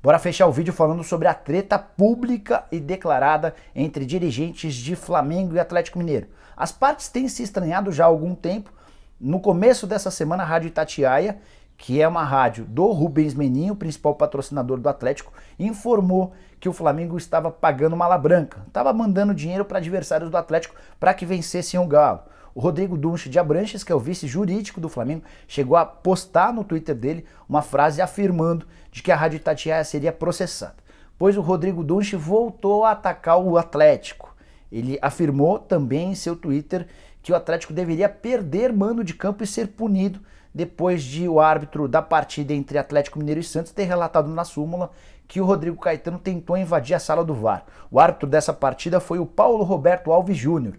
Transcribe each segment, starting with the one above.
Bora fechar o vídeo falando sobre a treta pública e declarada entre dirigentes de Flamengo e Atlético Mineiro. As partes têm se estranhado já há algum tempo. No começo dessa semana, a Rádio Itatiaia, que é uma rádio do Rubens Meninho, principal patrocinador do Atlético, informou que o Flamengo estava pagando mala branca, estava mandando dinheiro para adversários do Atlético para que vencessem o Galo. O Rodrigo Dunche de Abranches, que é o vice jurídico do Flamengo, chegou a postar no Twitter dele uma frase afirmando de que a Rádio Itatiaia seria processada. Pois o Rodrigo Dunche voltou a atacar o Atlético. Ele afirmou também em seu Twitter que o Atlético deveria perder mando de campo e ser punido depois de o árbitro da partida entre Atlético Mineiro e Santos ter relatado na súmula que o Rodrigo Caetano tentou invadir a sala do VAR. O árbitro dessa partida foi o Paulo Roberto Alves Júnior.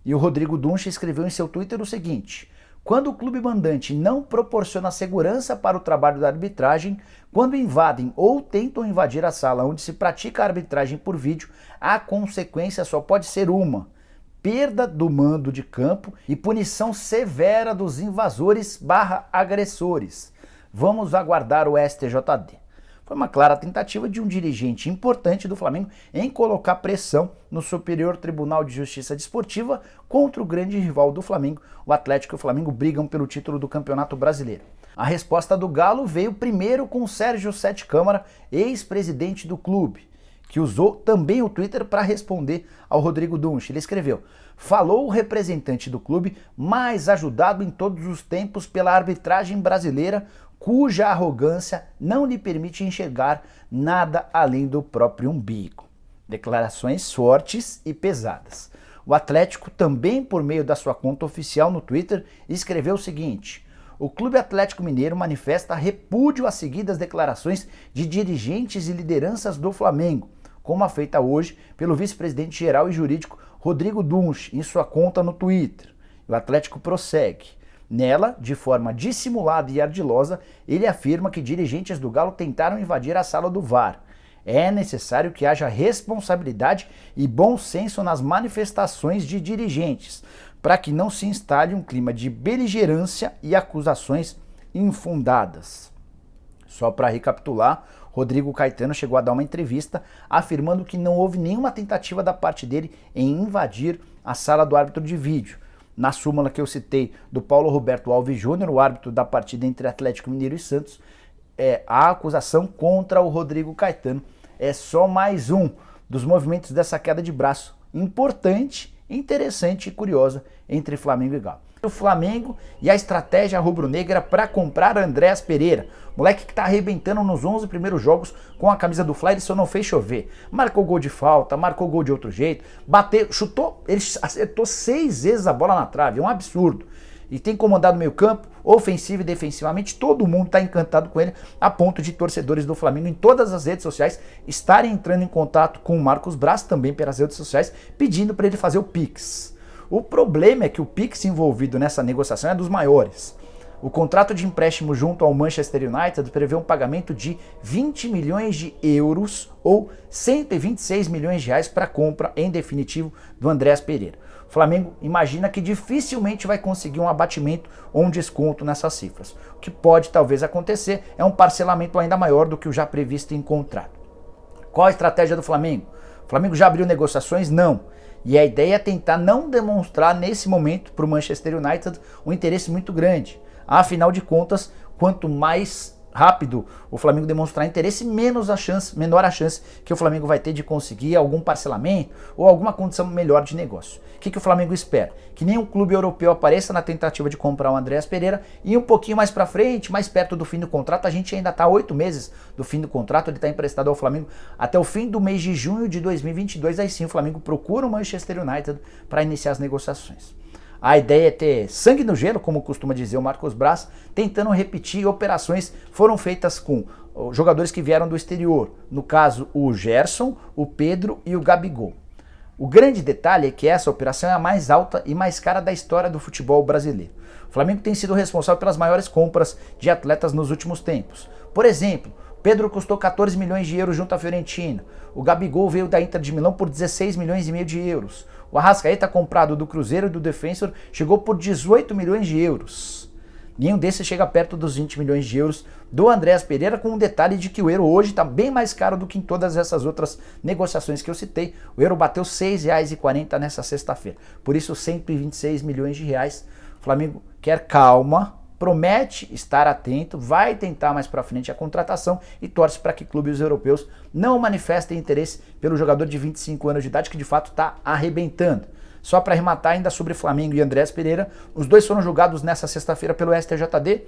E o Rodrigo Dunche escreveu em seu Twitter o seguinte: quando o clube mandante não proporciona segurança para o trabalho da arbitragem, quando invadem ou tentam invadir a sala onde se pratica a arbitragem por vídeo, a consequência só pode ser uma: perda do mando de campo e punição severa dos invasores/agressores. Vamos aguardar o STJD. Foi uma clara tentativa de um dirigente importante do Flamengo em colocar pressão no Superior Tribunal de Justiça Desportiva contra o grande rival do Flamengo. O Atlético e o Flamengo brigam pelo título do Campeonato Brasileiro. A resposta do Galo veio primeiro com Sérgio Sete Câmara, ex-presidente do clube, que usou também o Twitter para responder ao Rodrigo Dunche. Ele escreveu: falou o representante do clube mais ajudado em todos os tempos pela arbitragem brasileira, cuja arrogância não lhe permite enxergar nada além do próprio umbigo. Declarações fortes e pesadas. O Atlético também, por meio da sua conta oficial no Twitter, escreveu o seguinte: o Clube Atlético Mineiro manifesta repúdio às seguidas declarações de dirigentes e lideranças do Flamengo, como a feita hoje pelo vice-presidente geral e jurídico Rodrigo Dunche em sua conta no Twitter. O Atlético prossegue. Nela, de forma dissimulada e ardilosa, ele afirma que dirigentes do Galo tentaram invadir a sala do VAR. É necessário que haja responsabilidade e bom senso nas manifestações de dirigentes, para que não se instale um clima de beligerância e acusações infundadas. Só para recapitular, Rodrigo Caetano chegou a dar uma entrevista afirmando que não houve nenhuma tentativa da parte dele em invadir a sala do árbitro de vídeo. Na súmula que eu citei do Paulo Roberto Alves Júnior, o árbitro da partida entre Atlético Mineiro e Santos, a acusação contra o Rodrigo Caetano é só mais um dos movimentos dessa queda de braço importante, interessante e curiosa entre Flamengo e Galo. O Flamengo e a estratégia rubro-negra para comprar Andréas Pereira, moleque que tá arrebentando nos 11 primeiros jogos com a camisa do Fly, ele só não fez chover. Marcou gol de falta, marcou gol de outro jeito, bateu, chutou, ele acertou 6 vezes a bola na trave, é um absurdo. E tem comandado o meio campo, ofensivo e defensivamente, todo mundo tá encantado com ele, a ponto de torcedores do Flamengo em todas as redes sociais estarem entrando em contato com o Marcos Braz, também pelas redes sociais, pedindo para ele fazer o Pix. O problema é que o Pix envolvido nessa negociação é dos maiores. O contrato de empréstimo junto ao Manchester United prevê um pagamento de 20 milhões de euros ou 126 milhões de reais para a compra em definitivo do Andréas Pereira. O Flamengo imagina que dificilmente vai conseguir um abatimento ou um desconto nessas cifras. O que pode talvez acontecer é um parcelamento ainda maior do que o já previsto em contrato. Qual a estratégia do Flamengo? O Flamengo já abriu negociações? Não. E a ideia é tentar não demonstrar nesse momento para o Manchester United um interesse muito grande. Afinal de contas, quanto mais rápido o Flamengo demonstrar interesse, menor a chance que o Flamengo vai ter de conseguir algum parcelamento ou alguma condição melhor de negócio. O que o Flamengo espera? Que nenhum clube europeu apareça na tentativa de comprar o Andréas Pereira e um pouquinho mais para frente, mais perto do fim do contrato, a gente ainda está a 8 meses do fim do contrato, ele está emprestado ao Flamengo até o fim do mês de junho de 2022, aí sim o Flamengo procura o Manchester United para iniciar as negociações. A ideia é ter sangue no gelo, como costuma dizer o Marcos Braz, tentando repetir operações foram feitas com jogadores que vieram do exterior, no caso o Gerson, o Pedro e o Gabigol. O grande detalhe é que essa operação é a mais alta e mais cara da história do futebol brasileiro. O Flamengo tem sido responsável pelas maiores compras de atletas nos últimos tempos. Por exemplo, Pedro custou 14 milhões de euros junto à Fiorentina. O Gabigol veio da Inter de Milão por 16 milhões e meio de euros. O Arrascaeta, comprado do Cruzeiro e do Defensor, chegou por 18 milhões de euros. Nenhum desses chega perto dos 20 milhões de euros do Andreas Pereira, com um detalhe de que o euro hoje está bem mais caro do que em todas essas outras negociações que eu citei. O euro bateu R$ 6,40 nessa sexta-feira. Por isso, 126 milhões de reais. O Flamengo quer calma, promete estar atento, vai tentar mais para frente a contratação e torce para que clubes europeus não manifestem interesse pelo jogador de 25 anos de idade, que de fato está arrebentando. Só para arrematar ainda sobre Flamengo e Andreas Pereira, os dois foram julgados nessa sexta-feira pelo STJD.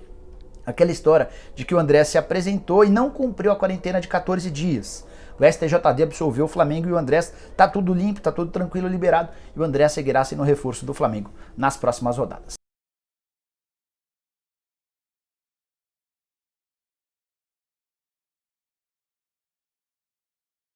Aquela história de que o André se apresentou e não cumpriu a quarentena de 14 dias. O STJD absolveu o Flamengo e o Andrés tá tudo limpo, tá tudo tranquilo, liberado. E o André seguirá sendo reforço do Flamengo nas próximas rodadas.